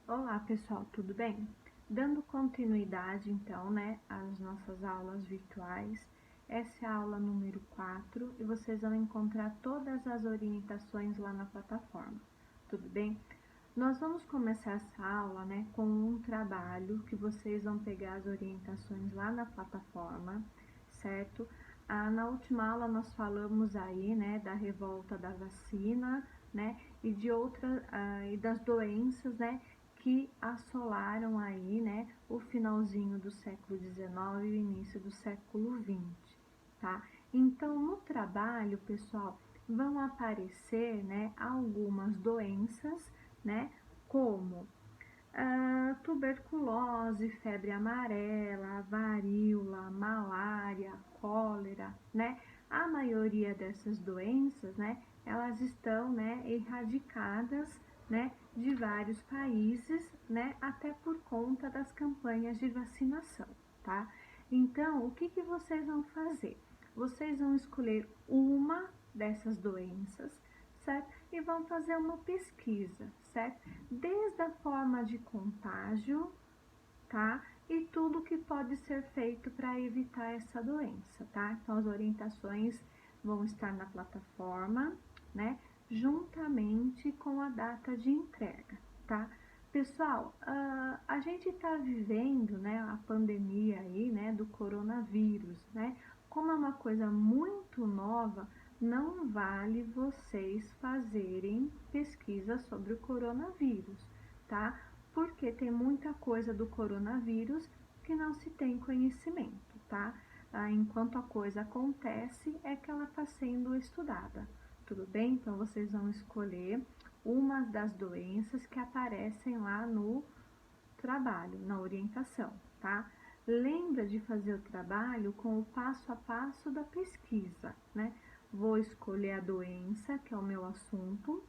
Olá pessoal, tudo bem? Dando continuidade então, né, às nossas aulas virtuais, essa é a aula número 4 e vocês vão encontrar todas as orientações lá na plataforma, tudo bem? Nós vamos começar essa aula, né, com um trabalho que vocês vão pegar as orientações lá na plataforma, certo? Na última aula nós falamos aí, né, da revolta da vacina, né, e de outras, e das doenças, né, que assolaram aí, né, o finalzinho do século XIX e o início do século XX, tá? Então, no trabalho, pessoal, vão aparecer, né, algumas doenças, né, como tuberculose, febre amarela, varíola, malária, cólera, né? A maioria dessas doenças, né, elas estão, né, erradicadas, né, de vários países, né, até por conta das campanhas de vacinação, tá? Então, o que vocês vão fazer? Vocês vão escolher uma dessas doenças, certo? E vão fazer uma pesquisa, certo? Desde a forma de contágio, tá? E tudo que pode ser feito para evitar essa doença, tá? Então, as orientações vão estar na plataforma, né? Juntamente com a data de entrega, tá? Pessoal, a gente está vivendo, né, a pandemia aí, né, do coronavírus, né? Como é uma coisa muito nova, não vale vocês fazerem pesquisa sobre o coronavírus, tá? Porque tem muita coisa do coronavírus que não se tem conhecimento, tá? Enquanto a coisa acontece, é que ela está sendo estudada, tudo bem? Então, vocês vão escolher uma das doenças que aparecem lá no trabalho, na orientação, tá? Lembra de fazer o trabalho com o passo a passo da pesquisa, né? Vou escolher a doença, que é o meu assunto,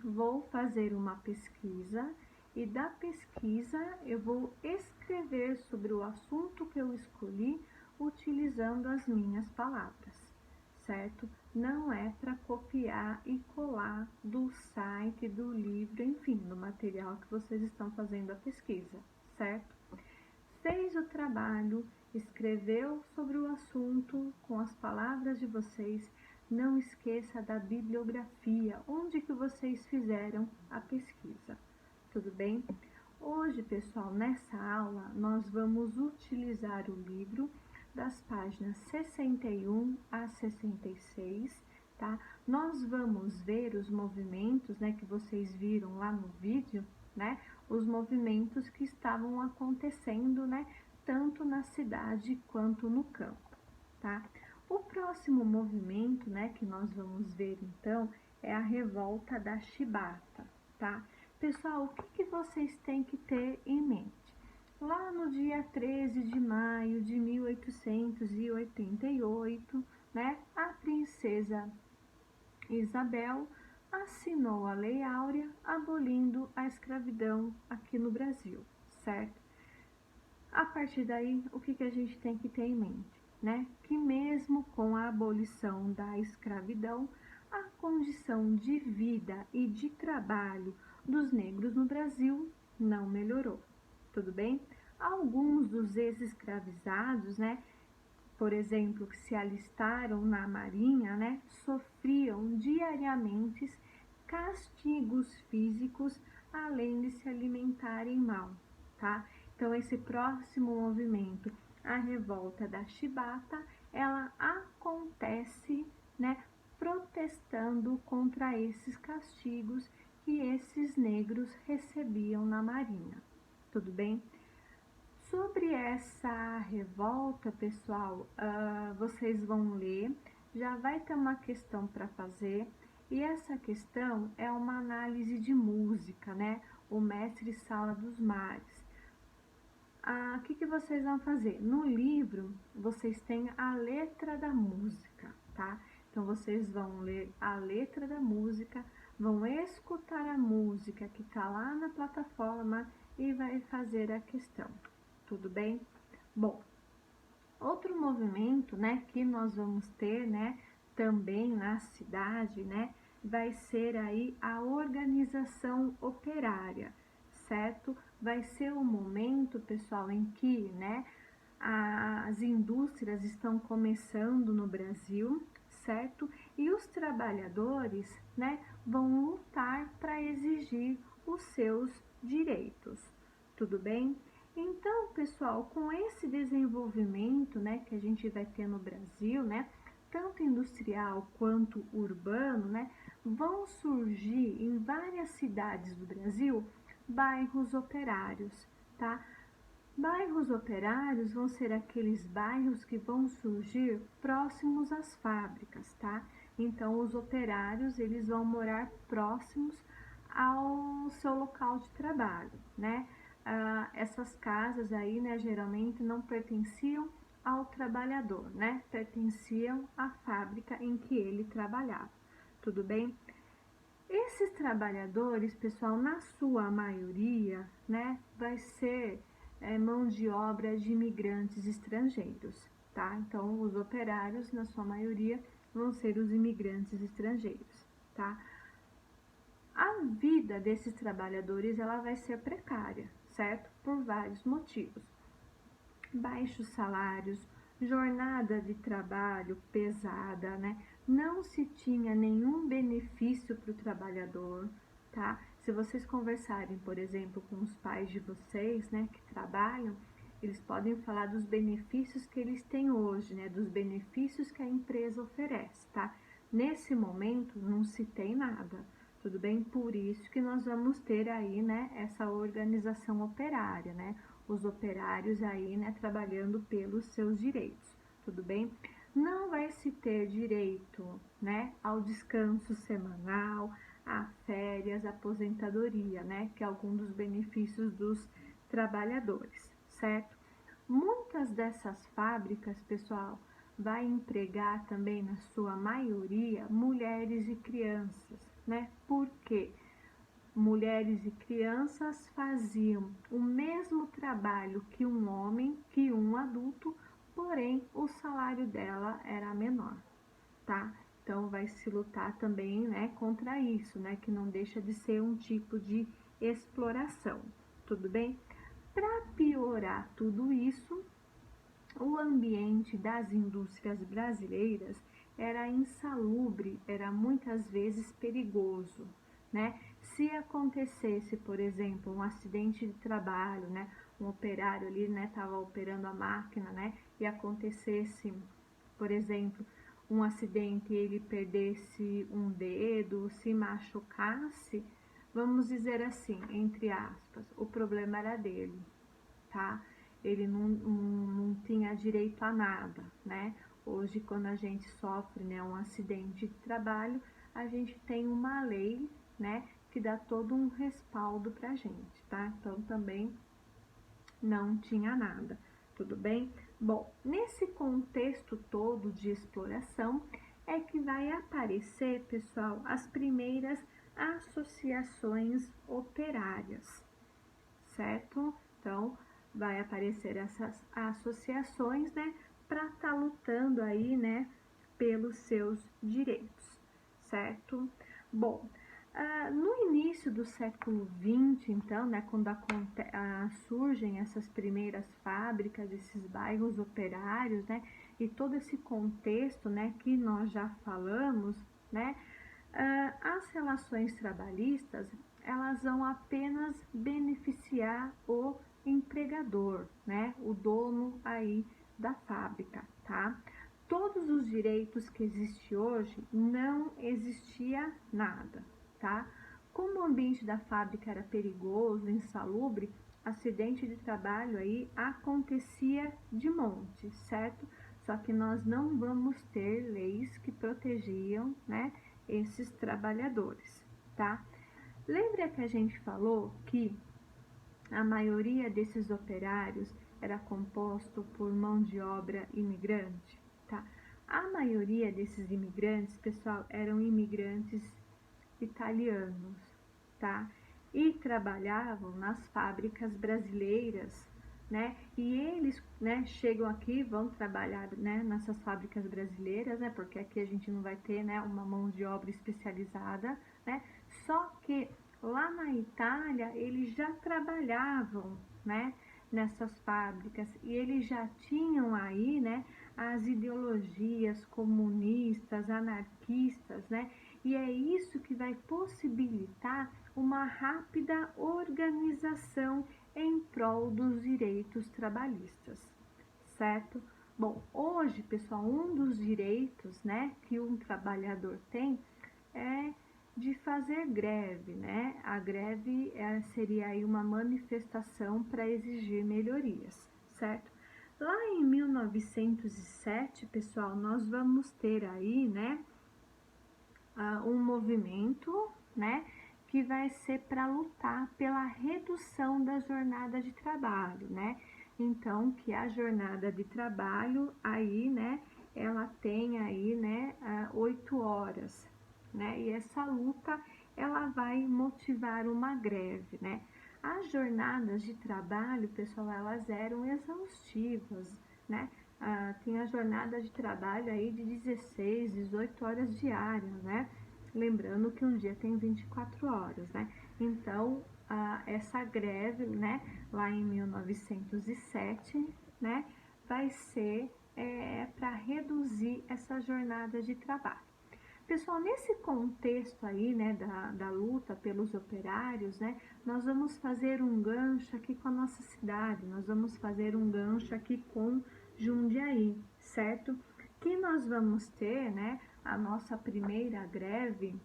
vou fazer uma pesquisa e da pesquisa eu vou escrever sobre o assunto que eu escolhi utilizando as minhas palavras, certo? Não é para copiar e colar do site, do livro, enfim, do material que vocês estão fazendo a pesquisa, certo? Fez o trabalho, escreveu sobre o assunto com as palavras de vocês, não esqueça da bibliografia, onde que vocês fizeram a pesquisa, tudo bem? Hoje, pessoal, nessa aula, nós vamos utilizar o livro das páginas 61 a 66, tá? Nós vamos ver os movimentos, né, que vocês viram lá no vídeo, né? Os movimentos que estavam acontecendo, né, tanto na cidade quanto no campo, tá? O próximo movimento, né, que nós vamos ver então, é a revolta da chibata, tá? Pessoal, o que vocês têm que ter em mente? Lá no dia 13 de maio de 1888, né, a princesa Isabel assinou a Lei Áurea abolindo a escravidão aqui no Brasil, certo? A partir daí, o que a gente tem que ter em mente, né? Que mesmo com a abolição da escravidão, a condição de vida e de trabalho dos negros no Brasil não melhorou, tudo bem? Alguns dos ex-escravizados, né, por exemplo, que se alistaram na marinha, né, sofriam diariamente castigos físicos, além de se alimentarem mal, tá? Então, esse próximo movimento, a revolta da chibata, ela acontece, né, protestando contra esses castigos que esses negros recebiam na marinha, tudo bem? Sobre essa revolta, pessoal, vocês vão ler, já vai ter uma questão para fazer, e essa questão é uma análise de música, né? O Mestre Sala dos Mares. O que vocês vão fazer? No livro, vocês têm a letra da música, tá? Então, vocês vão ler a letra da música, vão escutar a música que está lá na plataforma e vai fazer a questão. Tudo bem? Bom, outro movimento, né, que nós vamos ter, né, também na cidade, né, vai ser aí a organização operária, vai ser o momento, pessoal, em que, né, as indústrias estão começando no Brasil, certo? E os trabalhadores, né, vão lutar para exigir os seus direitos, tudo bem? Então, pessoal, com esse desenvolvimento, né, que a gente vai ter no Brasil, né, tanto industrial quanto urbano, né, vão surgir em várias cidades do Brasil bairros operários, tá? Bairros operários vão ser aqueles bairros que vão surgir próximos às fábricas, tá? Então, os operários, eles vão morar próximos ao seu local de trabalho, né? Essas casas aí, né, geralmente não pertenciam ao trabalhador, né? Pertenciam à fábrica em que ele trabalhava, tudo bem? Esses trabalhadores, pessoal, na sua maioria, né, vai ser mão de obra de imigrantes estrangeiros, tá? Então, os operários, na sua maioria, vão ser os imigrantes estrangeiros, tá? A vida desses trabalhadores, ela vai ser precária, certo? Por vários motivos. Baixos salários, jornada de trabalho pesada, né? Não se tinha nenhum benefício para o trabalhador, tá? Se vocês conversarem, por exemplo, com os pais de vocês, né, que trabalham, eles podem falar dos benefícios que eles têm hoje, né, dos benefícios que a empresa oferece, tá? Nesse momento não se tem nada, tudo bem? Por isso que nós vamos ter aí, né, essa organização operária, né? Os operários aí, né, trabalhando pelos seus direitos, tudo bem? Não vai se ter direito, né, ao descanso semanal, a férias, aposentadoria, né, que é algum dos benefícios dos trabalhadores, certo? Muitas dessas fábricas, pessoal, vai empregar também, na sua maioria, mulheres e crianças, né? Por quê? Mulheres e crianças faziam o mesmo trabalho que um homem, que um adulto, porém o salário dela era menor, tá? Então vai se lutar também, né, contra isso, né, que não deixa de ser um tipo de exploração, tudo bem? Para piorar tudo isso, o ambiente das indústrias brasileiras era insalubre, era muitas vezes perigoso, né? Se acontecesse, por exemplo, um acidente de trabalho, né? Um operário ali, né, estava operando a máquina, né? E acontecesse, por exemplo, um acidente e ele perdesse um dedo, se machucasse, vamos dizer assim, entre aspas, o problema era dele, tá? Ele não tinha direito a nada, né? Hoje, quando a gente sofre, né, um acidente de trabalho, a gente tem uma lei, né, que dá todo um respaldo pra gente, tá? Então, também não tinha nada, tudo bem? Bom, nesse contexto todo de exploração, é que vai aparecer, pessoal, as primeiras associações operárias, certo? Então, vai aparecer essas associações, né, para estar lutando aí, né, pelos seus direitos, certo? Bom, no início do século XX, então, né, quando surgem essas primeiras fábricas, esses bairros operários, né, e todo esse contexto, né, que nós já falamos, né, as relações trabalhistas, elas vão apenas beneficiar o empregador, né, o dono aí da fábrica, tá? Todos os direitos que existem hoje, não existia nada, tá? Como o ambiente da fábrica era perigoso, insalubre, acidente de trabalho aí acontecia de monte, certo? Só que nós não vamos ter leis que protegiam, né, esses trabalhadores, tá? Lembra que a gente falou que a maioria desses operários era composto por mão de obra imigrante, tá? A maioria desses imigrantes, pessoal, eram imigrantes italianos, tá? E trabalhavam nas fábricas brasileiras, né? E eles, né, chegam aqui, vão trabalhar, né, nessas fábricas brasileiras, né? Porque aqui a gente não vai ter, né, uma mão de obra especializada, né? Só que lá na Itália eles já trabalhavam, né, nessas fábricas e eles já tinham aí, né, as ideologias comunistas, anarquistas, né, e é isso que vai possibilitar uma rápida organização em prol dos direitos trabalhistas, certo? Bom, hoje, pessoal, um dos direitos, né, que um trabalhador tem é de fazer greve, né? A greve seria aí uma manifestação para exigir melhorias, certo? Lá em 1907, pessoal, nós vamos ter aí, né, um movimento, né, que vai ser para lutar pela redução da jornada de trabalho, né? Então, que a jornada de trabalho aí, né, ela tem aí, né, 8 horas, né? E essa luta, ela vai motivar uma greve, né? As jornadas de trabalho, pessoal, elas eram exaustivas, né? Tem a jornada de trabalho aí de 16, 18 horas diárias, né? Lembrando que um dia tem 24 horas, né? Então, essa greve, né, lá em 1907, né, vai ser para reduzir essa jornada de trabalho. Pessoal, nesse contexto aí, né, da luta pelos operários, né, nós vamos fazer um gancho aqui com a nossa cidade, nós vamos fazer um gancho aqui com Jundiaí, certo? Que nós vamos ter, né, a nossa primeira greve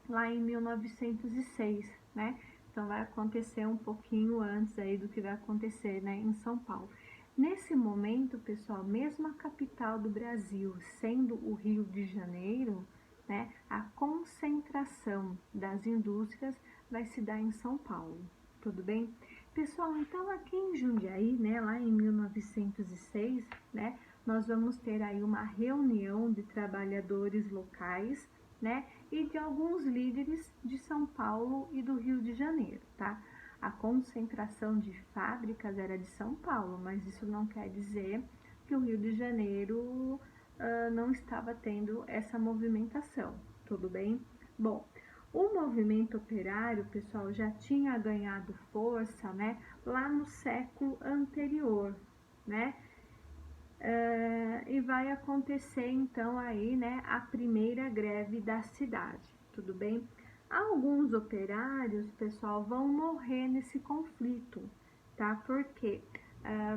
lá em 1906, né? Então vai acontecer um pouquinho antes aí do que vai acontecer, né, em São Paulo. Nesse momento, pessoal, mesmo a capital do Brasil sendo o Rio de Janeiro, né, a concentração das indústrias vai se dar em São Paulo, tudo bem? Pessoal, então aqui em Jundiaí, né, lá em 1906, né, nós vamos ter aí uma reunião de trabalhadores locais, né, e de alguns líderes de São Paulo e do Rio de Janeiro, tá? A concentração de fábricas era de São Paulo, mas isso não quer dizer que o Rio de Janeiro não estava tendo essa movimentação, tudo bem? Bom, o movimento operário, pessoal, já tinha ganhado força, né, lá no século anterior, né? E vai acontecer então aí, né, a primeira greve da cidade, tudo bem? Alguns operários, pessoal, vão morrer nesse conflito, tá? Porque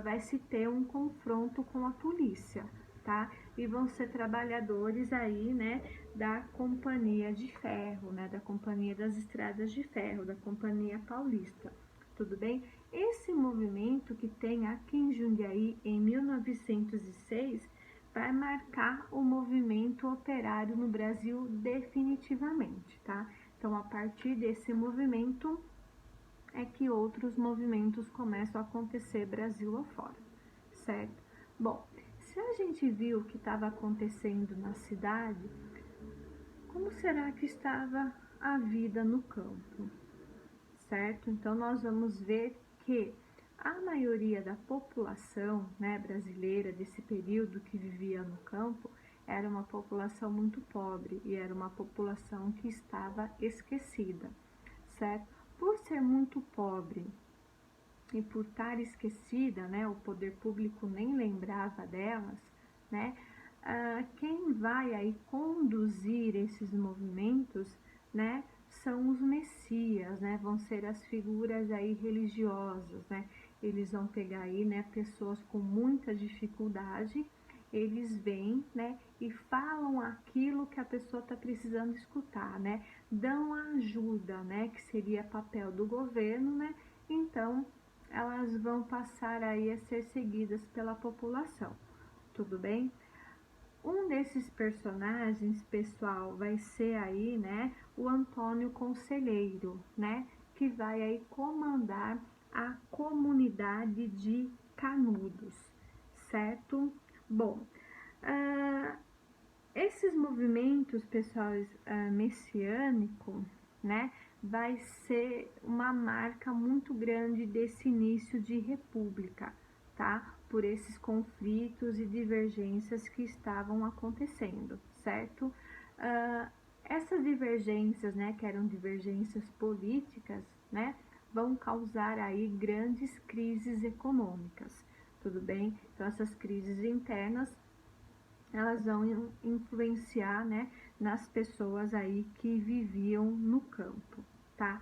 vai se ter um confronto com a polícia, tá? E vão ser trabalhadores aí, né, da Companhia de Ferro, né, da Companhia das Estradas de Ferro, da Companhia Paulista, tudo bem? Esse movimento que tem aqui em Jundiaí em 1906 vai marcar o movimento operário no Brasil definitivamente, tá? Então, a partir desse movimento é que outros movimentos começam a acontecer Brasil afora, certo? Bom, se a gente viu o que estava acontecendo na cidade, como será que estava a vida no campo, certo? Então, nós vamos ver que a maioria da população, né, brasileira desse período que vivia no campo era uma população muito pobre e era uma população que estava esquecida, certo? Por ser muito pobre e por estar esquecida, né, o poder público nem lembrava delas, né, quem vai aí conduzir esses movimentos, né, são os messias, né, vão ser as figuras aí religiosas, né, eles vão pegar aí, né, pessoas com muita dificuldade, eles vêm, né, e falam aquilo que a pessoa está precisando escutar, né, dão a ajuda, né, que seria papel do governo, né, então elas vão passar aí a ser seguidas pela população, tudo bem? Um desses personagens, pessoal, vai ser aí, né, o Antônio Conselheiro, né, que vai aí comandar a comunidade de Canudos, certo? Bom, esses movimentos, pessoal, messiânico, né, vai ser uma marca muito grande desse início de república, tá? Por esses conflitos e divergências que estavam acontecendo, certo? Essas divergências, né, que eram divergências políticas, né, vão causar aí grandes crises econômicas, tudo bem? Então, essas crises internas, elas vão influenciar, né, nas pessoas aí que viviam no campo, tá?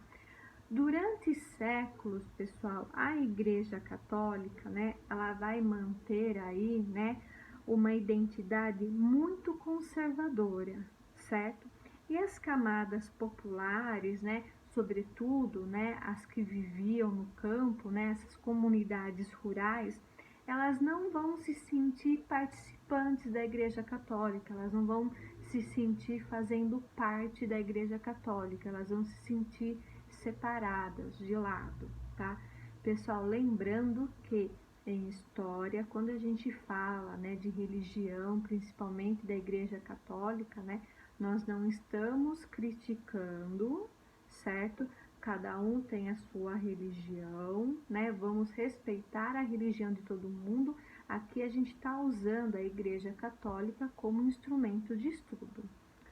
Durante séculos, pessoal, a Igreja Católica, né, ela vai manter aí, né, uma identidade muito conservadora, certo? E as camadas populares, né, sobretudo, né, as que viviam no campo, né, essas comunidades rurais, elas não vão se sentir participantes da Igreja Católica, elas não vão se sentir fazendo parte da Igreja Católica, elas vão se sentir separadas, de lado, tá? Pessoal, lembrando que em história, quando a gente fala, né, de religião, principalmente da Igreja Católica, né, nós não estamos criticando, certo? Cada um tem a sua religião, né? Vamos respeitar a religião de todo mundo. Aqui a gente está usando a Igreja Católica como instrumento de estudo.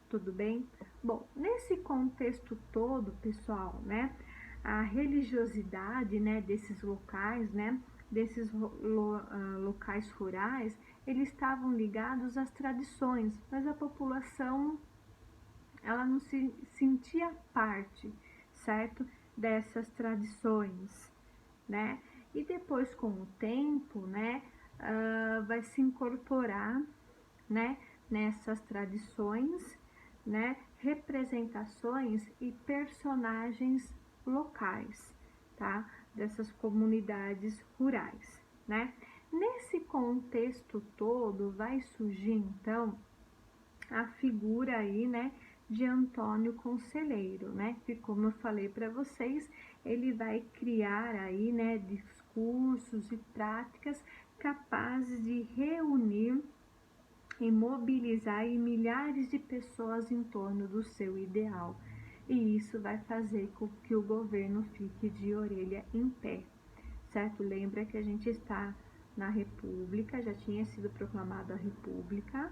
Tudo bem? Bom, nesse contexto todo, pessoal, né, a religiosidade, né, desses locais, né, desses locais rurais, eles estavam ligados às tradições, mas a população, ela não se sentia parte, certo, dessas tradições, né, e depois com o tempo, né, vai se incorporar, né, nessas tradições, né, representações e personagens locais, tá, dessas comunidades rurais, né. Nesse contexto todo vai surgir então a figura aí, né, de Antônio Conselheiro, né, que como eu falei para vocês, ele vai criar aí, né, discursos e práticas capazes de reunir e mobilizar milhares de pessoas em torno do seu ideal. E isso vai fazer com que o governo fique de orelha em pé, certo? Lembra que a gente está na República, já tinha sido proclamada a República,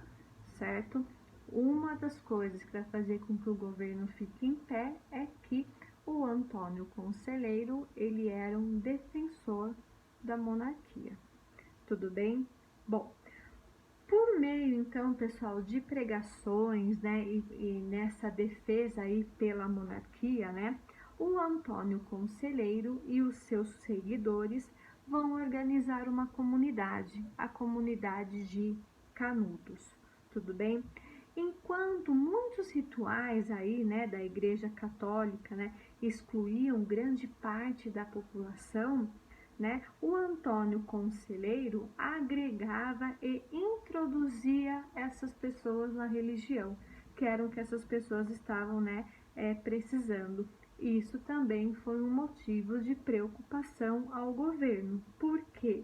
certo? Uma das coisas que vai fazer com que o governo fique em pé é que o Antônio Conselheiro, ele era um defensor da monarquia. Tudo bem? Bom, por meio, então, pessoal, de pregações, né, e nessa defesa aí pela monarquia, né, o Antônio Conselheiro e os seus seguidores vão organizar uma comunidade, a comunidade de Canudos, tudo bem? Enquanto muitos rituais aí, né, da Igreja Católica, né, excluíam grande parte da população, né, o Antônio Conselheiro agregava e introduzia essas pessoas na religião, que eram que essas pessoas estavam, né, precisando. Isso também foi um motivo de preocupação ao governo, porque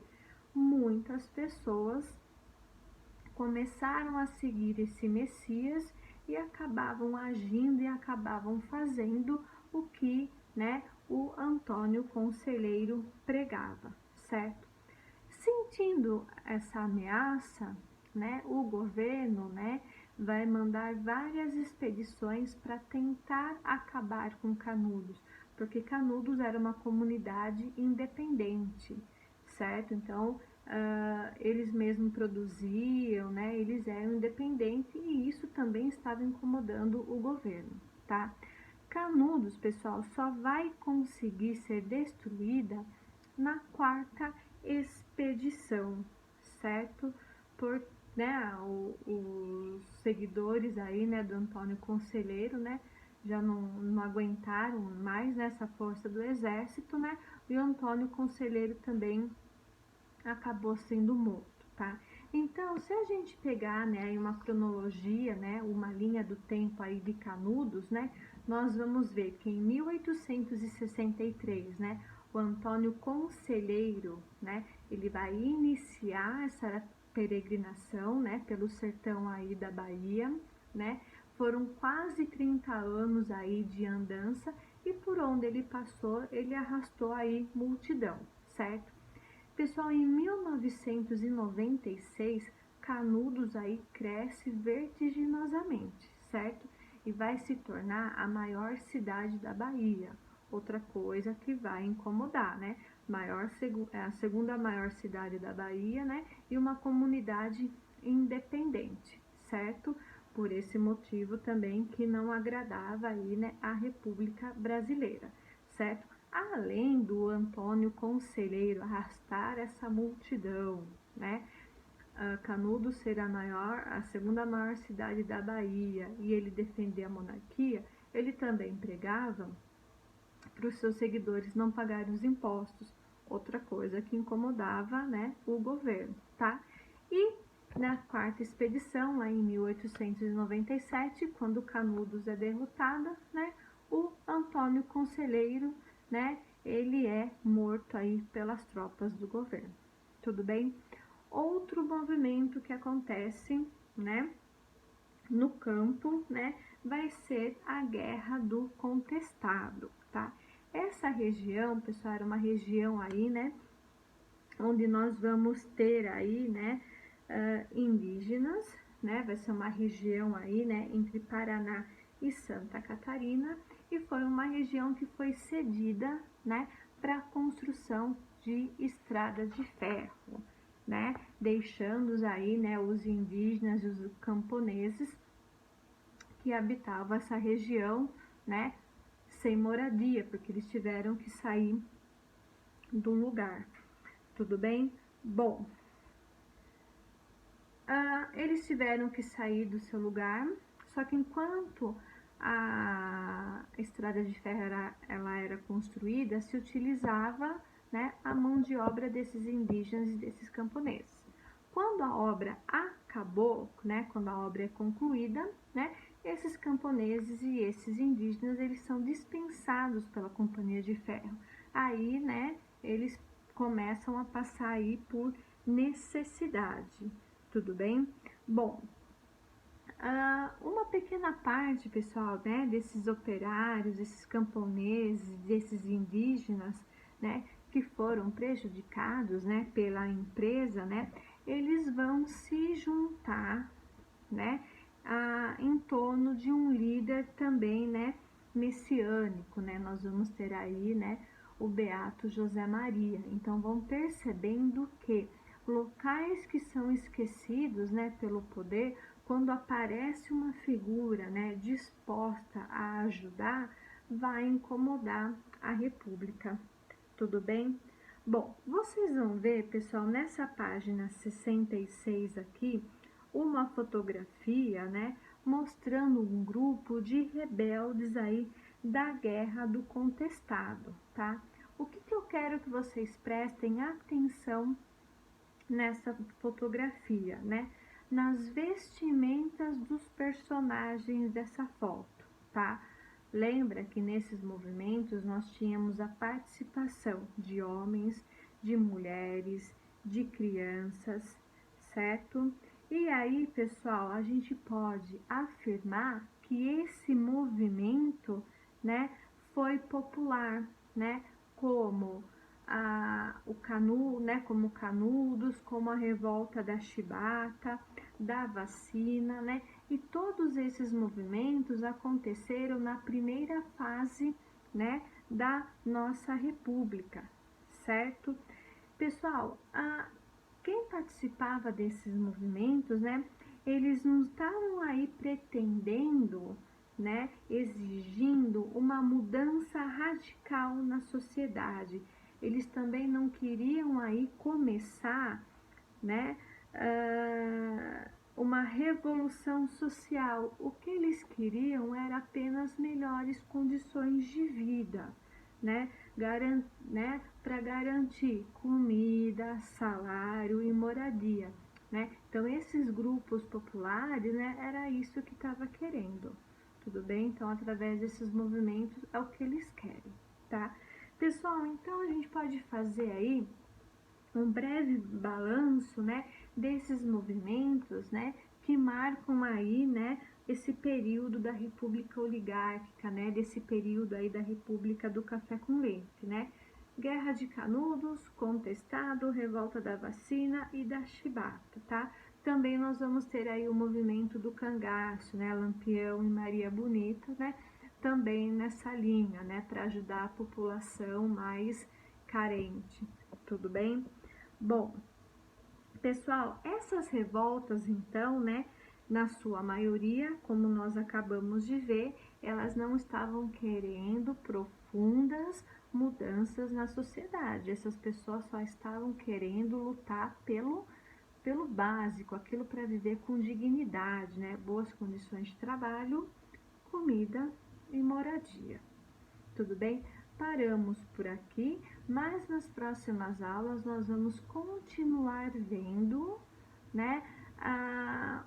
muitas pessoas começaram a seguir esse Messias e acabavam agindo e acabavam fazendo o que, né, o Antônio Conselheiro pregava, certo? Sentindo essa ameaça, né, o governo, né, vai mandar várias expedições para tentar acabar com Canudos, porque Canudos era uma comunidade independente, certo? Então, eles mesmos produziam, né, eles eram independentes e isso também estava incomodando o governo, tá? Canudos, pessoal, só vai conseguir ser destruída na quarta expedição, certo? Por, né, os seguidores aí, né, do Antônio Conselheiro, né, já não aguentaram mais nessa força do exército, né, e o Antônio Conselheiro também acabou sendo morto, tá? Então, se a gente pegar, né, uma cronologia, né, uma linha do tempo aí de Canudos, né, nós vamos ver que em 1863, né, o Antônio Conselheiro, né, ele vai iniciar essa peregrinação, né, pelo sertão aí da Bahia, né, foram quase 30 anos aí de andança e por onde ele passou, ele arrastou aí multidão, certo? Pessoal, em 1996, Canudos aí cresce vertiginosamente, certo? e vai se tornar a maior cidade da Bahia. Outra coisa que vai incomodar, né? É a segunda maior cidade da Bahia, né? E uma comunidade independente, certo? Por esse motivo também que não agradava aí, né, a República Brasileira, certo? Além do Antônio Conselheiro arrastar essa multidão, né? Canudos ser a segunda maior cidade da Bahia e ele defender a monarquia, ele também pregava para os seus seguidores não pagarem os impostos, outra coisa que incomodava, né, o governo, tá? E na quarta expedição, lá em 1897, quando Canudos é derrotada, né, o Antônio Conselheiro, né, ele é morto aí pelas tropas do governo. Tudo bem? Outro movimento que acontece, né, no campo, né, vai ser a Guerra do Contestado, tá? Essa região, pessoal, era uma região aí, né, onde nós vamos ter aí, né, indígenas, né, vai ser uma região aí, né, entre Paraná e Santa Catarina, e foi uma região que foi cedida, né, para a construção de estradas de ferro, né, deixando aí, né, os indígenas e os camponeses que habitavam essa região, né, sem moradia, porque eles tiveram que sair do lugar. Tudo bem? Bom, eles tiveram que sair do seu lugar, só que enquanto a estrada de ferro ela era construída, se utilizava, né, a mão de obra desses indígenas e desses camponeses. Quando a obra acabou, né, quando a obra é concluída, né, esses camponeses e esses indígenas, eles são dispensados pela companhia de ferro. Aí, né, eles começam a passar aí por necessidade. Tudo bem? Bom, uma pequena parte, pessoal, né, desses operários, desses camponeses, desses indígenas, né, que foram prejudicados, né, pela empresa, né, eles vão se juntar, né, em torno de um líder também, né, messiânico, né, nós vamos ter aí, né, o Beato José Maria. Então, vão percebendo que locais que são esquecidos, né, pelo poder, quando aparece uma figura, né, disposta a ajudar, vai incomodar a República. Tudo bem? Bom, vocês vão ver, pessoal, nessa página 66 aqui, uma fotografia, né, mostrando um grupo de rebeldes aí da Guerra do Contestado, tá? O que eu quero que vocês prestem atenção nessa fotografia, né? Nas vestimentas dos personagens dessa foto, tá? Lembra que nesses movimentos nós tínhamos a participação de homens, de mulheres, de crianças, certo? E aí, pessoal, a gente pode afirmar que esse movimento, né, foi popular, né, como como Canudos, como a revolta da Chibata, da vacina, né? E todos esses movimentos aconteceram na primeira fase, né, da nossa república, certo? Pessoal, quem participava desses movimentos, né, eles não estavam aí pretendendo, né, exigindo uma mudança radical na sociedade. Eles também não queriam aí começar, né, uma revolução social. O que eles queriam era apenas melhores condições de vida, né, para garantir comida, salário e moradia, né? Então esses grupos populares, né, era isso que estava querendo. Tudo bem? Então, através desses movimentos é o que eles querem, tá? Pessoal, então a gente pode fazer aí um breve balanço, né, desses movimentos, né, que marcam aí, né, esse período da República Oligárquica, né, desse período aí da República do Café com Leite, né? Guerra de Canudos, Contestado, Revolta da Vacina e da Chibata, tá? Também nós vamos ter aí o movimento do cangaço, né, Lampião e Maria Bonita, né, também nessa linha, né, para ajudar a população mais carente, tudo bem? Bom, pessoal, essas revoltas, então, né, na sua maioria, como nós acabamos de ver, elas não estavam querendo profundas mudanças na sociedade. Essas pessoas só estavam querendo lutar pelo básico, aquilo para viver com dignidade, né? Boas condições de trabalho, comida e moradia. Tudo bem? Paramos por aqui, mas nas próximas aulas nós vamos continuar vendo, né,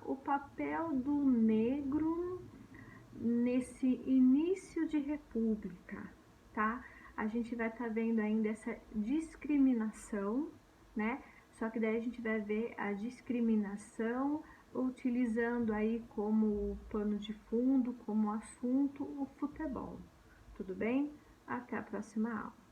o papel do negro nesse início de república, tá? A gente vai estar vendo ainda essa discriminação, né? Só que daí a gente vai ver a discriminação utilizando aí como pano de fundo, como assunto, o futebol. Tudo bem? Até a próxima aula.